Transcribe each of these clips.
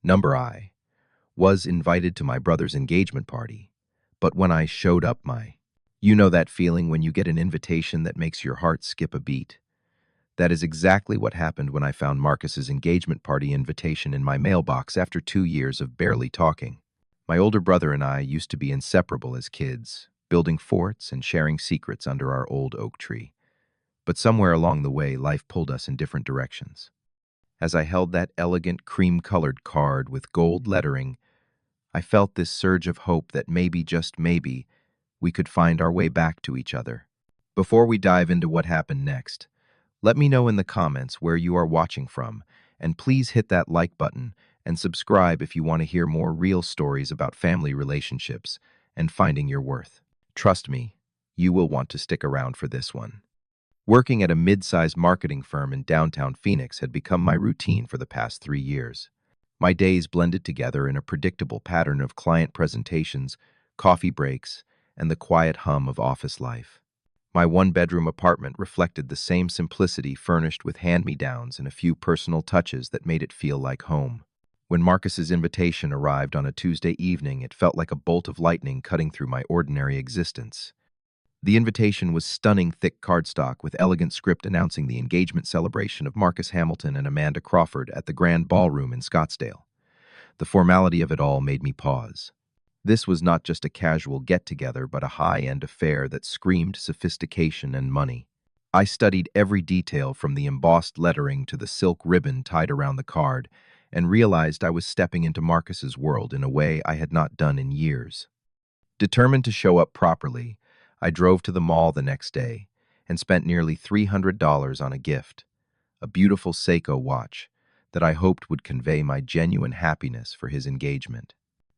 I was invited to my brother's engagement party, but when I showed up, you know that feeling when you get an invitation that makes your heart skip a beat? That is exactly what happened when I found Marcus's engagement party invitation in my mailbox after 2 years of barely talking. My older brother and I used to be inseparable as kids, building forts and sharing secrets under our old oak tree. But somewhere along the way, life pulled us in different directions. As I held that elegant cream-colored card with gold lettering, I felt this surge of hope that maybe, just maybe, we could find our way back to each other. Before we dive into what happened next, let me know in the comments where you are watching from, and please hit that like button and subscribe if you want to hear more real stories about family relationships and finding your worth. Trust me, you will want to stick around for this one. Working at a mid-sized marketing firm in downtown Phoenix had become my routine for the past 3 years. My days blended together in a predictable pattern of client presentations, coffee breaks, and the quiet hum of office life. My one-bedroom apartment reflected the same simplicity, furnished with hand-me-downs and a few personal touches that made it feel like home. When Marcus's invitation arrived on a Tuesday evening, it felt like a bolt of lightning cutting through my ordinary existence. The invitation was stunning thick cardstock with elegant script announcing the engagement celebration of Marcus Hamilton and Amanda Crawford at the Grand Ballroom in Scottsdale. The formality of it all made me pause. This was not just a casual get-together, but a high-end affair that screamed sophistication and money. I studied every detail from the embossed lettering to the silk ribbon tied around the card and realized I was stepping into Marcus's world in a way I had not done in years. Determined to show up properly, I drove to the mall the next day and spent nearly $300 on a gift, a beautiful Seiko watch that I hoped would convey my genuine happiness for his engagement.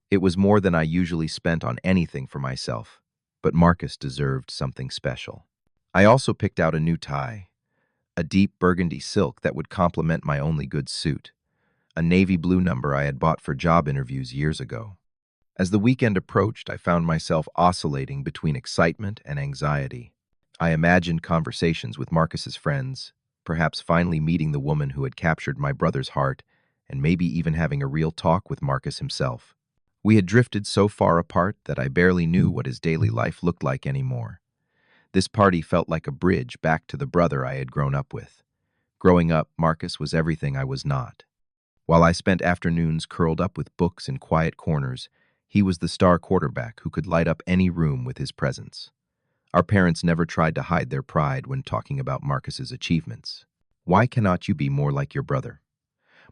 It was more than I usually spent on anything for myself, but Marcus deserved something special. I also picked out a new tie, a deep burgundy silk that would complement my only good suit, a navy blue number I had bought for job interviews years ago. As the weekend approached, I found myself oscillating between excitement and anxiety. I imagined conversations with Marcus's friends, perhaps finally meeting the woman who had captured my brother's heart, and maybe even having a real talk with Marcus himself. We had drifted so far apart that I barely knew what his daily life looked like anymore. This party felt like a bridge back to the brother I had grown up with. Growing up, Marcus was everything I was not. While I spent afternoons curled up with books in quiet corners, he was the star quarterback who could light up any room with his presence. Our parents never tried to hide their pride when talking about Marcus's achievements. Why cannot you be more like your brother?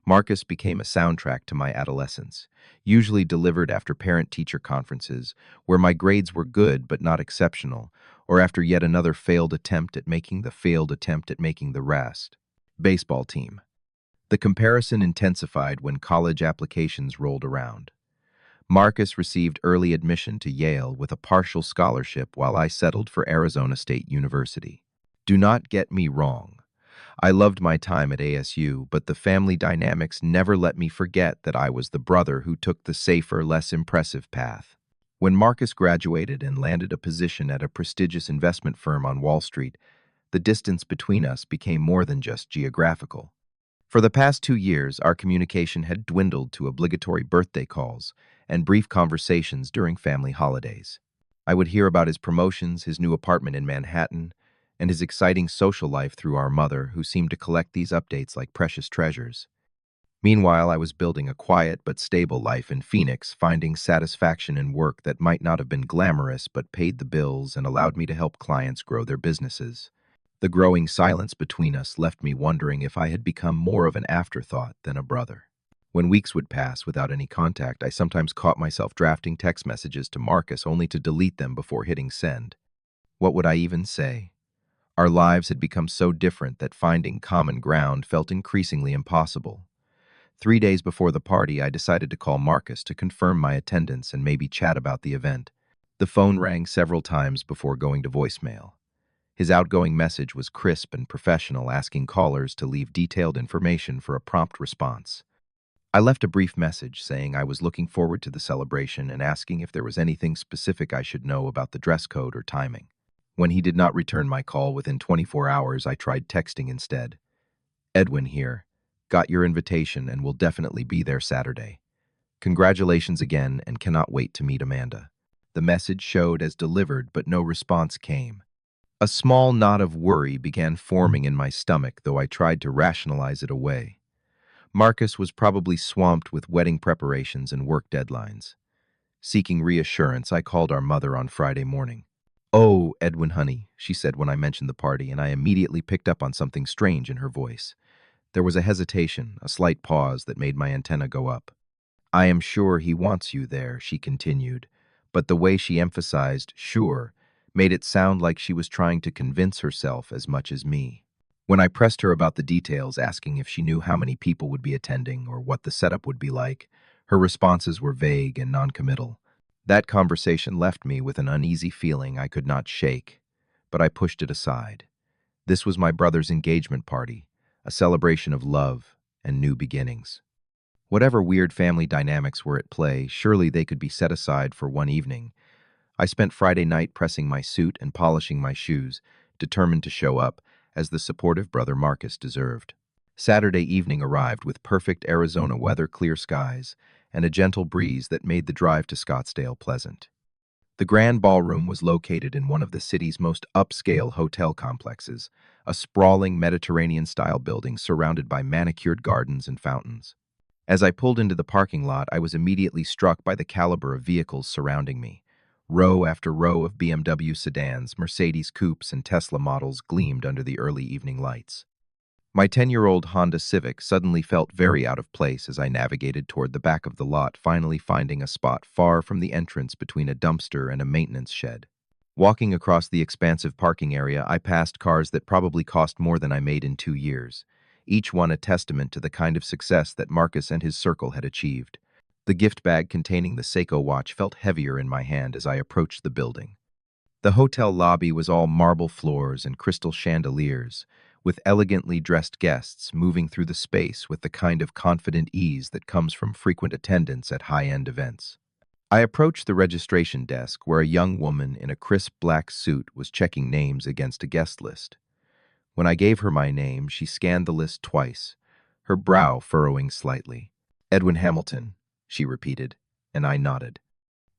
Marcus became a soundtrack to my adolescence, usually delivered after parent-teacher conferences, where my grades were good but not exceptional, or after yet another failed attempt at making the rest. Baseball team. The comparison intensified when college applications rolled around. Marcus received early admission to Yale with a partial scholarship while I settled for Arizona State University. Do not get me wrong. I loved my time at ASU, but the family dynamics never let me forget that I was the brother who took the safer, less impressive path. When Marcus graduated and landed a position at a prestigious investment firm on Wall Street, the distance between us became more than just geographical. For the past 2 years, our communication had dwindled to obligatory birthday calls and brief conversations during family holidays. I would hear about his promotions, his new apartment in Manhattan, and his exciting social life through our mother, who seemed to collect these updates like precious treasures. Meanwhile, I was building a quiet but stable life in Phoenix, finding satisfaction in work that might not have been glamorous but paid the bills and allowed me to help clients grow their businesses. The growing silence between us left me wondering if I had become more of an afterthought than a brother. When weeks would pass without any contact, I sometimes caught myself drafting text messages to Marcus only to delete them before hitting send. What would I even say? Our lives had become so different that finding common ground felt increasingly impossible. 3 days before the party, I decided to call Marcus to confirm my attendance and maybe chat about the event. The phone rang several times before going to voicemail. His outgoing message was crisp and professional, asking callers to leave detailed information for a prompt response. I left a brief message saying I was looking forward to the celebration and asking if there was anything specific I should know about the dress code or timing. When he did not return my call within 24 hours, I tried texting instead. Edwin here. Got your invitation and will definitely be there Saturday. Congratulations again and cannot wait to meet Amanda. The message showed as delivered, but no response came. A small knot of worry began forming in my stomach, though I tried to rationalize it away. Marcus was probably swamped with wedding preparations and work deadlines. Seeking reassurance, I called our mother on Friday morning. "Oh, Edwin, honey," she said when I mentioned the party, and I immediately picked up on something strange in her voice. There was a hesitation, a slight pause that made my antenna go up. "I am sure he wants you there," she continued, but the way she emphasized "sure" made it sound like she was trying to convince herself as much as me. When I pressed her about the details, asking if she knew how many people would be attending or what the setup would be like, her responses were vague and noncommittal. That conversation left me with an uneasy feeling I could not shake, but I pushed it aside. This was my brother's engagement party, a celebration of love and new beginnings. Whatever weird family dynamics were at play, surely they could be set aside for one evening. I spent Friday night pressing my suit and polishing my shoes, determined to show up, as the supportive brother Marcus deserved. Saturday evening arrived with perfect Arizona weather, clear skies, and a gentle breeze that made the drive to Scottsdale pleasant. The Grand Ballroom was located in one of the city's most upscale hotel complexes, a sprawling Mediterranean-style building surrounded by manicured gardens and fountains. As I pulled into the parking lot, I was immediately struck by the caliber of vehicles surrounding me. Row after row of BMW sedans, Mercedes coupes, and Tesla models gleamed under the early evening lights. My 10-year-old Honda Civic suddenly felt very out of place as I navigated toward the back of the lot, finally finding a spot far from the entrance between a dumpster and a maintenance shed. Walking across the expansive parking area, I passed cars that probably cost more than I made in 2 years, each one a testament to the kind of success that Marcus and his circle had achieved. The gift bag containing the Seiko watch felt heavier in my hand as I approached the building. The hotel lobby was all marble floors and crystal chandeliers, with elegantly dressed guests moving through the space with the kind of confident ease that comes from frequent attendance at high-end events. I approached the registration desk where a young woman in a crisp black suit was checking names against a guest list. When I gave her my name, she scanned the list twice, her brow furrowing slightly. "Edwin Hamilton," she repeated, and I nodded.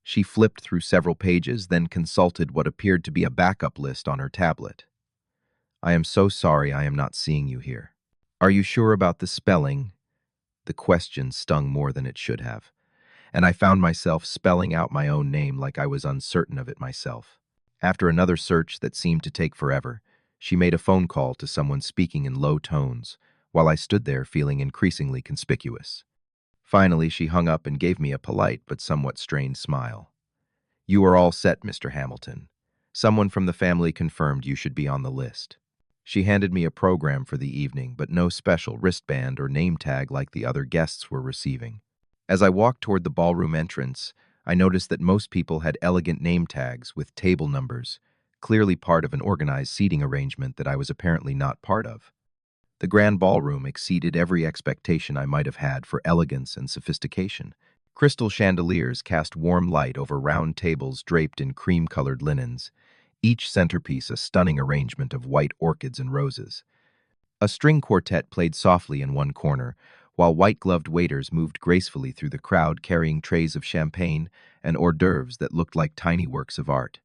She flipped through several pages, then consulted what appeared to be a backup list on her tablet. "I am so sorry I am not seeing you here. Are you sure about the spelling?" The question stung more than it should have, and I found myself spelling out my own name like I was uncertain of it myself. After another search that seemed to take forever, she made a phone call to someone speaking in low tones, while I stood there feeling increasingly conspicuous. Finally, she hung up and gave me a polite but somewhat strained smile. "You are all set, Mr. Hamilton. Someone from the family confirmed you should be on the list." She handed me a program for the evening, but no special wristband or name tag like the other guests were receiving. As I walked toward the ballroom entrance, I noticed that most people had elegant name tags with table numbers, clearly part of an organized seating arrangement that I was apparently not part of. The grand ballroom exceeded every expectation I might have had for elegance and sophistication. Crystal chandeliers cast warm light over round tables draped in cream-colored linens, each centerpiece a stunning arrangement of white orchids and roses. A string quartet played softly in one corner, while white-gloved waiters moved gracefully through the crowd carrying trays of champagne and hors d'oeuvres that looked like tiny works of art.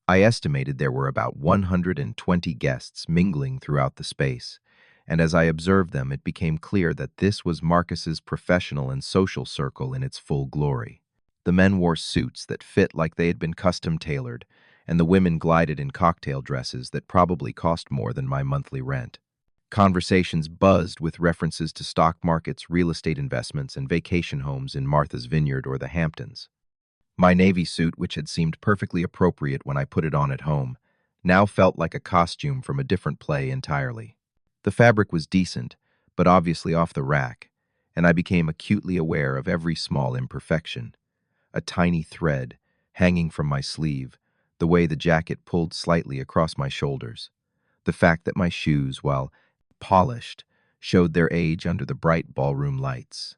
I estimated there were about 120 guests mingling throughout the space, and as I observed them, it became clear that this was Marcus's professional and social circle in its full glory. The men wore suits that fit like they had been custom-tailored, and the women glided in cocktail dresses that probably cost more than my monthly rent. Conversations buzzed with references to stock markets, real estate investments, and vacation homes in Martha's Vineyard or the Hamptons. My navy suit, which had seemed perfectly appropriate when I put it on at home, now felt like a costume from a different play entirely. The fabric was decent, but obviously off the rack, and I became acutely aware of every small imperfection. A tiny thread, hanging from my sleeve, the way the jacket pulled slightly across my shoulders. The fact that my shoes, while polished, showed their age under the bright ballroom lights.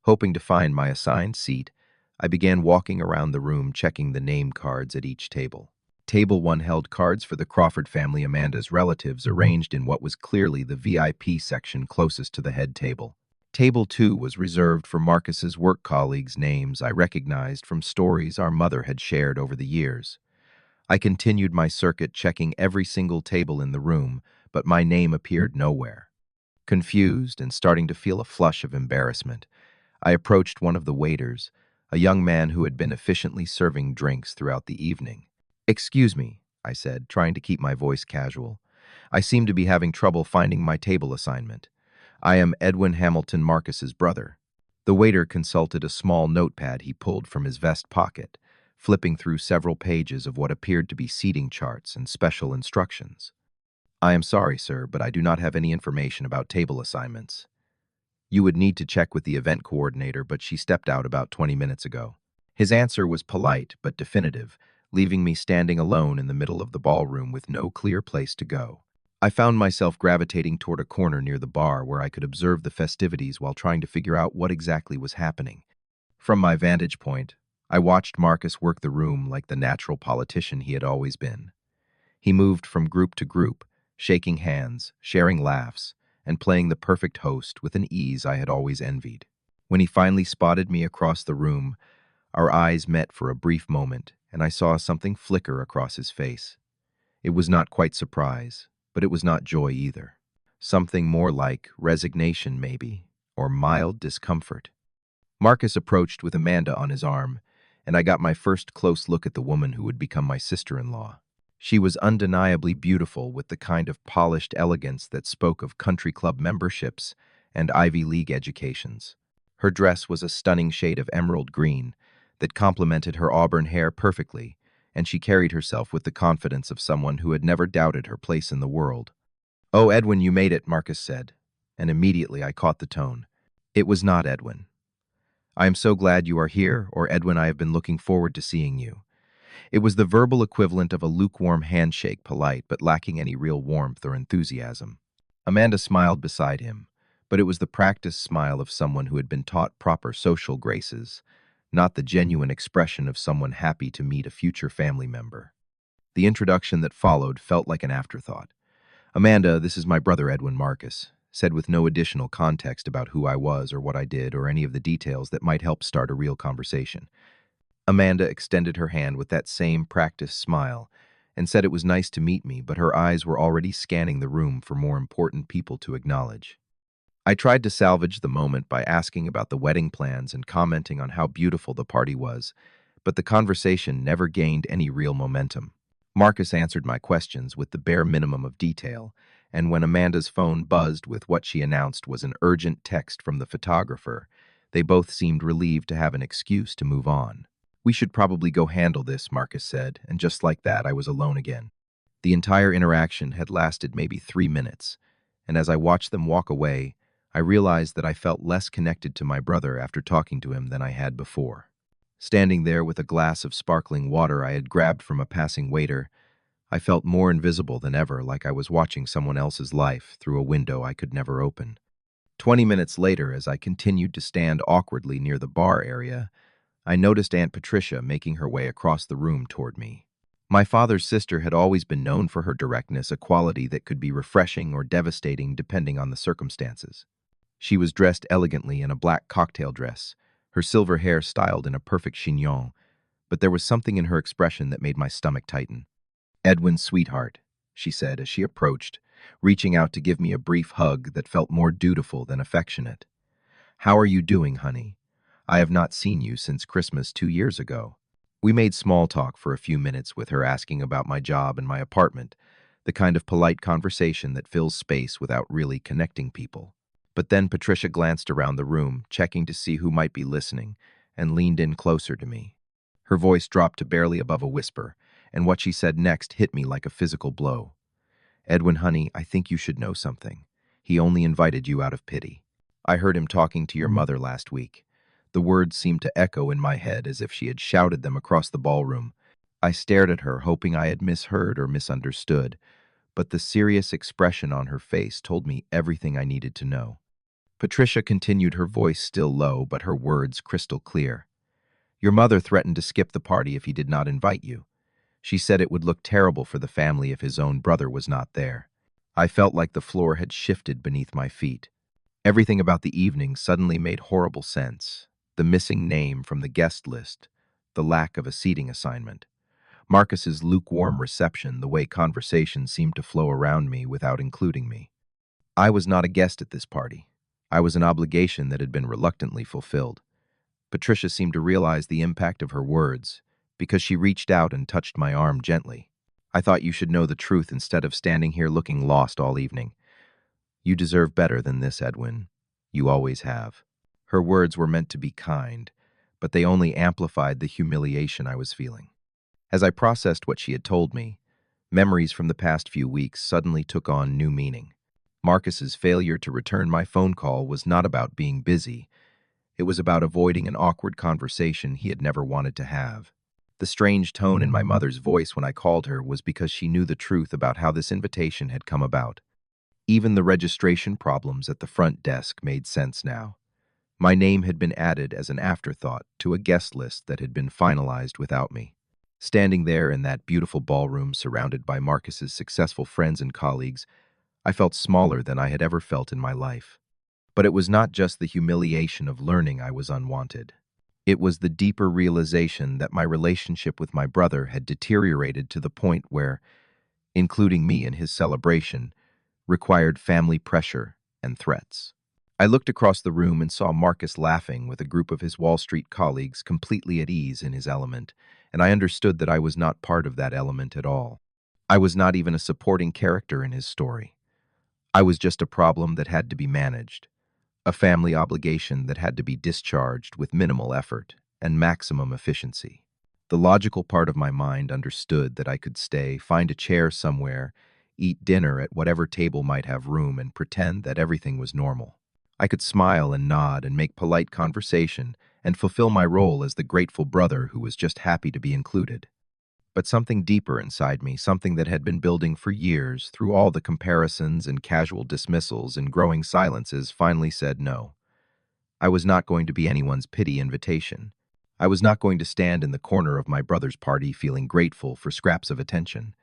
Hoping to find my assigned seat, I began walking around the room checking the name cards at each table. Table 1 held cards for the Crawford family, Amanda's relatives, arranged in what was clearly the VIP section closest to the head table. Table 2 was reserved for Marcus's work colleagues' names I recognized from stories our mother had shared over the years. I continued my circuit checking every single table in the room, but my name appeared nowhere. Confused and starting to feel a flush of embarrassment, I approached one of the waiters, a young man who had been efficiently serving drinks throughout the evening. "Excuse me," I said, trying to keep my voice casual. "I seem to be having trouble finding my table assignment. I am Edwin Hamilton Marcus's brother." The waiter consulted a small notepad he pulled from his vest pocket, flipping through several pages of what appeared to be seating charts and special instructions. "I am sorry, sir, but I do not have any information about table assignments. You would need to check with the event coordinator, but she stepped out about 20 minutes ago." His answer was polite but definitive, leaving me standing alone in the middle of the ballroom with no clear place to go. I found myself gravitating toward a corner near the bar where I could observe the festivities while trying to figure out what exactly was happening. From my vantage point, I watched Marcus work the room like the natural politician he had always been. He moved from group to group, shaking hands, sharing laughs, and playing the perfect host with an ease I had always envied. When he finally spotted me across the room, our eyes met for a brief moment, and I saw something flicker across his face. It was not quite surprise, but it was not joy either. Something more like resignation, maybe, or mild discomfort. Marcus approached with Amanda on his arm, and I got my first close look at the woman who would become my sister-in-law. She was undeniably beautiful, with the kind of polished elegance that spoke of country club memberships and Ivy League educations. Her dress was a stunning shade of emerald green that complemented her auburn hair perfectly, and she carried herself with the confidence of someone who had never doubted her place in the world. "Oh, Edwin, you made it," Marcus said, and immediately I caught the tone. It was not Edwin. "I am so glad you are here," or "Edwin, I have been looking forward to seeing you." It was the verbal equivalent of a lukewarm handshake, polite but lacking any real warmth or enthusiasm. Amanda smiled beside him, but it was the practiced smile of someone who had been taught proper social graces, not the genuine expression of someone happy to meet a future family member. The introduction that followed felt like an afterthought. "Amanda, this is my brother Edwin Marcus," said with no additional context about who I was or what I did or any of the details that might help start a real conversation. Amanda extended her hand with that same practiced smile and said it was nice to meet me, but her eyes were already scanning the room for more important people to acknowledge. I tried to salvage the moment by asking about the wedding plans and commenting on how beautiful the party was, but the conversation never gained any real momentum. Marcus answered my questions with the bare minimum of detail, and when Amanda's phone buzzed with what she announced was an urgent text from the photographer, they both seemed relieved to have an excuse to move on. "We should probably go handle this," Marcus said, and just like that, I was alone again. The entire interaction had lasted maybe 3 minutes, and as I watched them walk away, I realized that I felt less connected to my brother after talking to him than I had before. Standing there with a glass of sparkling water I had grabbed from a passing waiter, I felt more invisible than ever, like I was watching someone else's life through a window I could never open. 20 minutes later, as I continued to stand awkwardly near the bar area, I noticed Aunt Patricia making her way across the room toward me. My father's sister had always been known for her directness, a quality that could be refreshing or devastating depending on the circumstances. She was dressed elegantly in a black cocktail dress, her silver hair styled in a perfect chignon, but there was something in her expression that made my stomach tighten. "Edwin, sweetheart," she said as she approached, reaching out to give me a brief hug that felt more dutiful than affectionate. "How are you doing, honey? I have not seen you since Christmas 2 years ago." We made small talk for a few minutes, with her asking about my job and my apartment, the kind of polite conversation that fills space without really connecting people. But then Patricia glanced around the room, checking to see who might be listening, and leaned in closer to me. Her voice dropped to barely above a whisper, and what she said next hit me like a physical blow. "Edwin, honey, I think you should know something. He only invited you out of pity. I heard him talking to your mother last week." The words seemed to echo in my head as if she had shouted them across the ballroom. I stared at her, hoping I had misheard or misunderstood, but the serious expression on her face told me everything I needed to know. Patricia continued, her voice still low, but her words crystal clear. "Your mother threatened to skip the party if he did not invite you. She said it would look terrible for the family if his own brother was not there." I felt like the floor had shifted beneath my feet. Everything about the evening suddenly made horrible sense. The missing name from the guest list, the lack of a seating assignment, Marcus's lukewarm reception, the way conversation seemed to flow around me without including me. I was not a guest at this party. I was an obligation that had been reluctantly fulfilled. Patricia seemed to realize the impact of her words because she reached out and touched my arm gently. I thought you should know the truth instead of standing here looking lost all evening. You deserve better than this, Edwin. You always have. Her words were meant to be kind, but they only amplified the humiliation I was feeling. As I processed what she had told me, memories from the past few weeks suddenly took on new meaning. Marcus's failure to return my phone call was not about being busy. It was about avoiding an awkward conversation he had never wanted to have. The strange tone in my mother's voice when I called her was because she knew the truth about how this invitation had come about. Even the registration problems at the front desk made sense now. My name had been added as an afterthought to a guest list that had been finalized without me. Standing there in that beautiful ballroom surrounded by Marcus's successful friends and colleagues, I felt smaller than I had ever felt in my life. But it was not just the humiliation of learning I was unwanted. It was the deeper realization that my relationship with my brother had deteriorated to the point where, including me in his celebration, required family pressure and threats. I looked across the room and saw Marcus laughing with a group of his Wall Street colleagues completely at ease in his element, and I understood that I was not part of that element at all. I was not even a supporting character in his story. I was just a problem that had to be managed, a family obligation that had to be discharged with minimal effort and maximum efficiency. The logical part of my mind understood that I could stay, find a chair somewhere, eat dinner at whatever table might have room, and pretend that everything was normal. I could smile and nod and make polite conversation and fulfill my role as the grateful brother who was just happy to be included. But something deeper inside me, something that had been building for years through all the comparisons and casual dismissals and growing silences, finally said no. I was not going to be anyone's pity invitation. I was not going to stand in the corner of my brother's party feeling grateful for scraps of attention.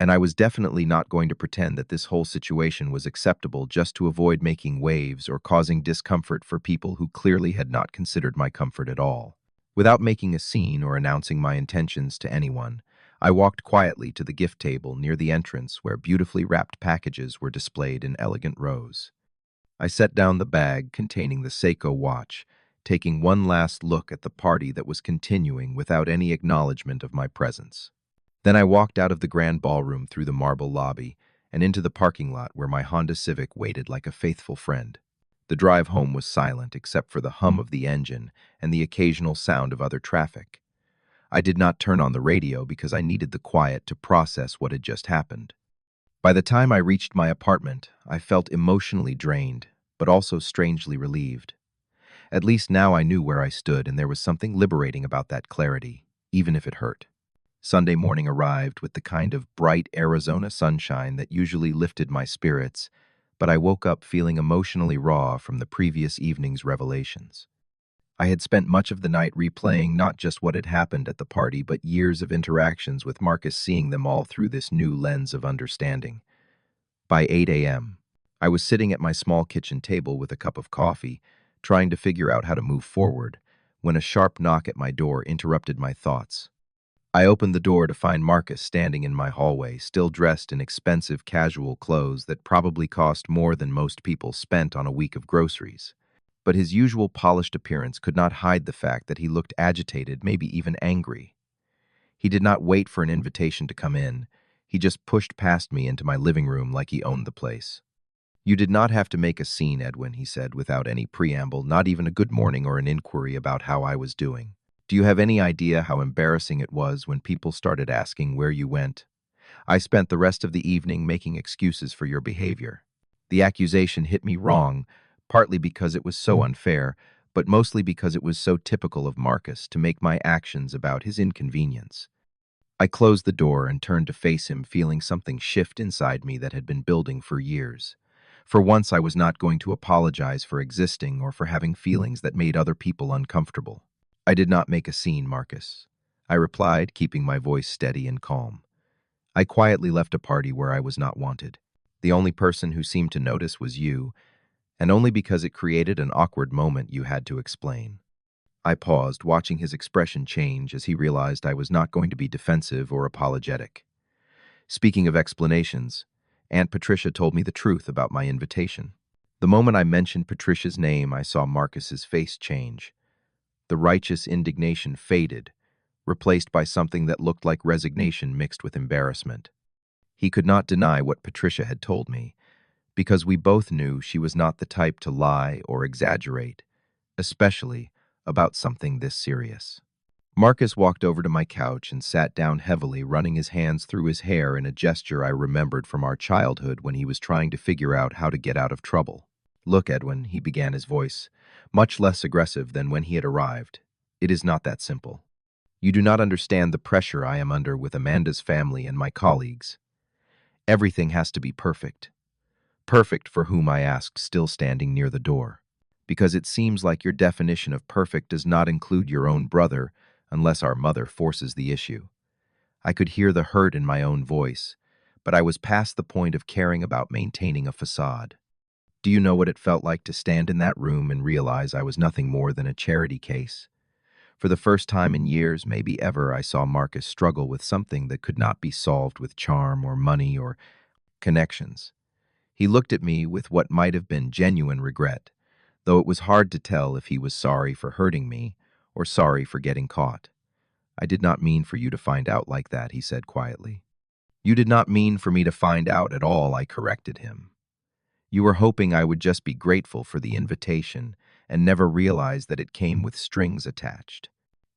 And I was definitely not going to pretend that this whole situation was acceptable just to avoid making waves or causing discomfort for people who clearly had not considered my comfort at all. Without making a scene or announcing my intentions to anyone, I walked quietly to the gift table near the entrance where beautifully wrapped packages were displayed in elegant rows. I set down the bag containing the Seiko watch, taking one last look at the party that was continuing without any acknowledgement of my presence. Then I walked out of the grand ballroom through the marble lobby and into the parking lot where my Honda Civic waited like a faithful friend. The drive home was silent except for the hum of the engine and the occasional sound of other traffic. I did not turn on the radio because I needed the quiet to process what had just happened. By the time I reached my apartment, I felt emotionally drained, but also strangely relieved. At least now I knew where I stood, and there was something liberating about that clarity, even if it hurt. Sunday morning arrived with the kind of bright Arizona sunshine that usually lifted my spirits, but I woke up feeling emotionally raw from the previous evening's revelations. I had spent much of the night replaying not just what had happened at the party, but years of interactions with Marcus, seeing them all through this new lens of understanding. By 8 a.m., I was sitting at my small kitchen table with a cup of coffee, trying to figure out how to move forward, when a sharp knock at my door interrupted my thoughts. I opened the door to find Marcus standing in my hallway, still dressed in expensive casual clothes that probably cost more than most people spent on a week of groceries. But his usual polished appearance could not hide the fact that he looked agitated, maybe even angry. He did not wait for an invitation to come in. He just pushed past me into my living room like he owned the place. "You did not have to make a scene, Edwin," he said without any preamble, not even a good morning or an inquiry about how I was doing. "Do you have any idea how embarrassing it was when people started asking where you went? I spent the rest of the evening making excuses for your behavior." The accusation hit me wrong, partly because it was so unfair, but mostly because it was so typical of Marcus to make my actions about his inconvenience. I closed the door and turned to face him, feeling something shift inside me that had been building for years. For once, I was not going to apologize for existing or for having feelings that made other people uncomfortable. "I did not make a scene, Marcus," I replied, keeping my voice steady and calm. "I quietly left a party where I was not wanted. The only person who seemed to notice was you, and only because it created an awkward moment you had to explain. I paused, watching his expression change as he realized I was not going to be defensive or apologetic. Speaking of explanations, Aunt Patricia told me the truth about my invitation. The moment I mentioned Patricia's name, I saw Marcus's face change. The righteous indignation faded, replaced by something that looked like resignation mixed with embarrassment. He could not deny what Patricia had told me, because we both knew she was not the type to lie or exaggerate, especially about something this serious. Marcus walked over to my couch and sat down heavily, running his hands through his hair in a gesture I remembered from our childhood when he was trying to figure out how to get out of trouble. "Look, Edwin," he began, his voice much less aggressive than when he had arrived. "It is not that simple. You do not understand the pressure I am under with Amanda's family and my colleagues. Everything has to be perfect. Perfect for whom, I asked, still standing near the door. Because it seems like your definition of perfect does not include your own brother unless our mother forces the issue." I could hear the hurt in my own voice, but I was past the point of caring about maintaining a facade. Do you know what it felt like to stand in that room and realize I was nothing more than a charity case? For the first time in years, maybe ever, I saw Marcus struggle with something that could not be solved with charm or money or connections. He looked at me with what might have been genuine regret, though it was hard to tell if he was sorry for hurting me or sorry for getting caught. "I did not mean for you to find out like that," he said quietly. "You did not mean for me to find out at all," I corrected him. "You were hoping I would just be grateful for the invitation and never realize that it came with strings attached.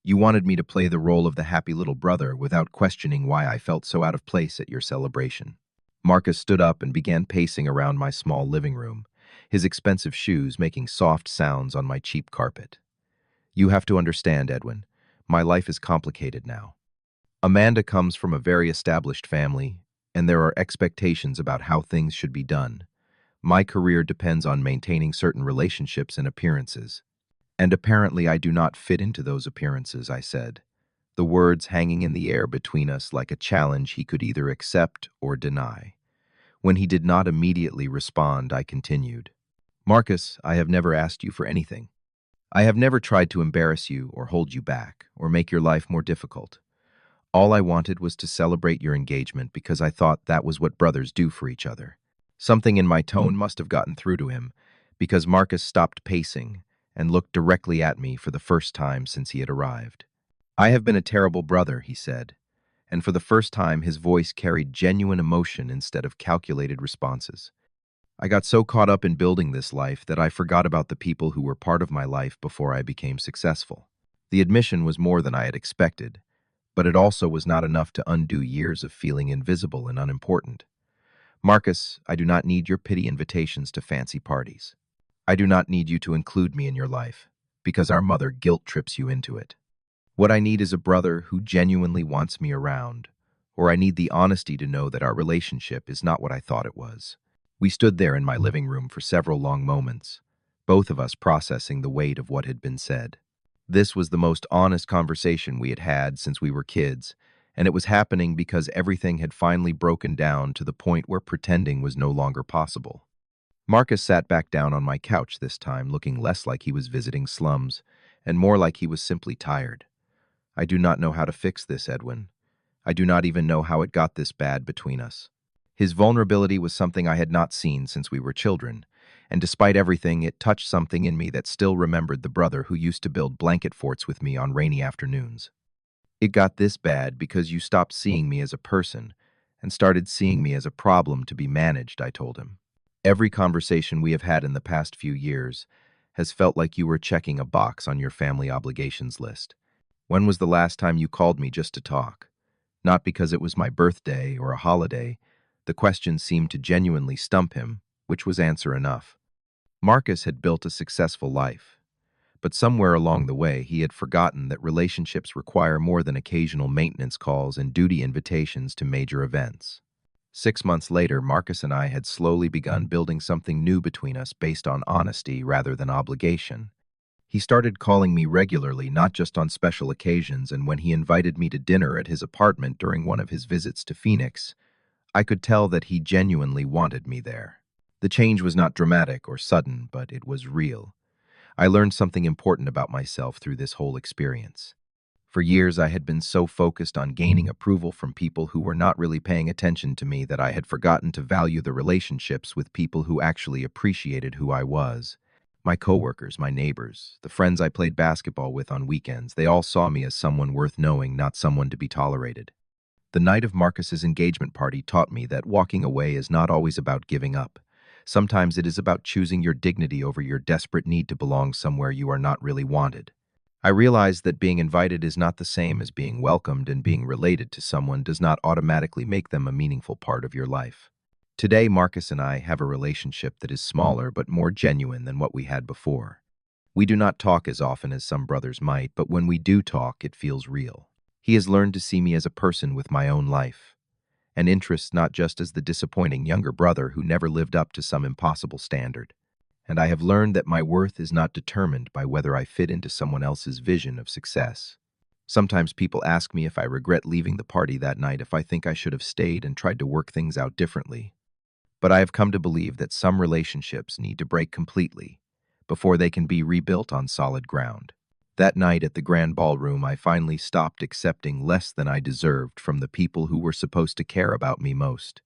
You wanted me to play the role of the happy little brother without questioning why I felt so out of place at your celebration." Marcus stood up and began pacing around my small living room, his expensive shoes making soft sounds on my cheap carpet. "You have to understand, Edwin, my life is complicated now. Amanda comes from a very established family, and there are expectations about how things should be done. My career depends on maintaining certain relationships and appearances. And apparently I do not fit into those appearances," I said, the words hanging in the air between us like a challenge he could either accept or deny. When he did not immediately respond, I continued, "Marcus, I have never asked you for anything. I have never tried to embarrass you or hold you back or make your life more difficult. All I wanted was to celebrate your engagement because I thought that was what brothers do for each other." Something in my tone must have gotten through to him, because Marcus stopped pacing and looked directly at me for the first time since he had arrived. "I have been a terrible brother," he said, and for the first time his voice carried genuine emotion instead of calculated responses. "I got so caught up in building this life that I forgot about the people who were part of my life before I became successful." The admission was more than I had expected, but it also was not enough to undo years of feeling invisible and unimportant. "Marcus, I do not need your pity invitations to fancy parties. I do not need you to include me in your life, because our mother guilt trips you into it. What I need is a brother who genuinely wants me around, or I need the honesty to know that our relationship is not what I thought it was." We stood there in my living room for several long moments, both of us processing the weight of what had been said. This was the most honest conversation we had had since we were kids, and it was happening because everything had finally broken down to the point where pretending was no longer possible. Marcus sat back down on my couch this time, looking less like he was visiting slums, and more like he was simply tired. "I do not know how to fix this, Edwin. I do not even know how it got this bad between us." His vulnerability was something I had not seen since we were children, and despite everything, it touched something in me that still remembered the brother who used to build blanket forts with me on rainy afternoons. "It got this bad because you stopped seeing me as a person and started seeing me as a problem to be managed," I told him. "Every conversation we have had in the past few years has felt like you were checking a box on your family obligations list. When was the last time you called me just to talk? Not because it was my birthday or a holiday." The question seemed to genuinely stump him, which was answer enough. Marcus had built a successful life, but somewhere along the way he had forgotten that relationships require more than occasional maintenance calls and duty invitations to major events. 6 months later, Marcus and I had slowly begun building something new between us based on honesty rather than obligation. He started calling me regularly, not just on special occasions, and when he invited me to dinner at his apartment during one of his visits to Phoenix, I could tell that he genuinely wanted me there. The change was not dramatic or sudden, but it was real. I learned something important about myself through this whole experience. For years, I had been so focused on gaining approval from people who were not really paying attention to me that I had forgotten to value the relationships with people who actually appreciated who I was. My coworkers, my neighbors, the friends I played basketball with on weekends, they all saw me as someone worth knowing, not someone to be tolerated. The night of Marcus's engagement party taught me that walking away is not always about giving up. Sometimes it is about choosing your dignity over your desperate need to belong somewhere you are not really wanted. I realized that being invited is not the same as being welcomed, and being related to someone does not automatically make them a meaningful part of your life. Today, Marcus and I have a relationship that is smaller but more genuine than what we had before. We do not talk as often as some brothers might, but when we do talk, it feels real. He has learned to see me as a person with my own life, and interests, not just as the disappointing younger brother who never lived up to some impossible standard. And I have learned that my worth is not determined by whether I fit into someone else's vision of success. Sometimes people ask me if I regret leaving the party that night, if I think I should have stayed and tried to work things out differently. But I have come to believe that some relationships need to break completely before they can be rebuilt on solid ground. That night at the grand ballroom, I finally stopped accepting less than I deserved from the people who were supposed to care about me most.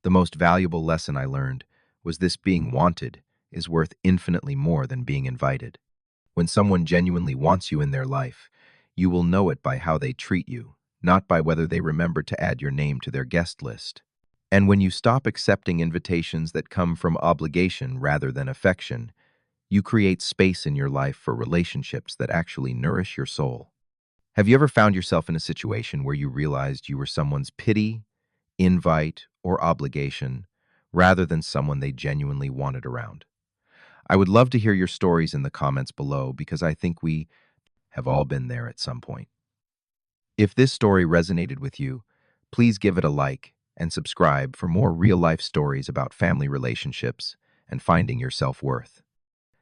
The most valuable lesson I learned was this: being wanted is worth infinitely more than being invited. When someone genuinely wants you in their life, you will know it by how they treat you, not by whether they remember to add your name to their guest list. And when you stop accepting invitations that come from obligation rather than affection, you create space in your life for relationships that actually nourish your soul. Have you ever found yourself in a situation where you realized you were someone's pity, invite, or obligation, rather than someone they genuinely wanted around? I would love to hear your stories in the comments below, because I think we have all been there at some point. If this story resonated with you, please give it a like and subscribe for more real-life stories about family relationships and finding your self-worth.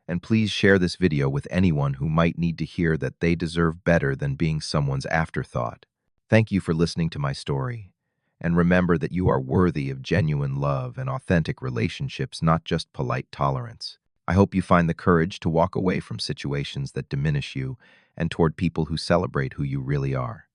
And please share this video with anyone who might need to hear that they deserve better than being someone's afterthought. Thank you for listening to my story. And remember that you are worthy of genuine love and authentic relationships, not just polite tolerance. I hope you find the courage to walk away from situations that diminish you and toward people who celebrate who you really are.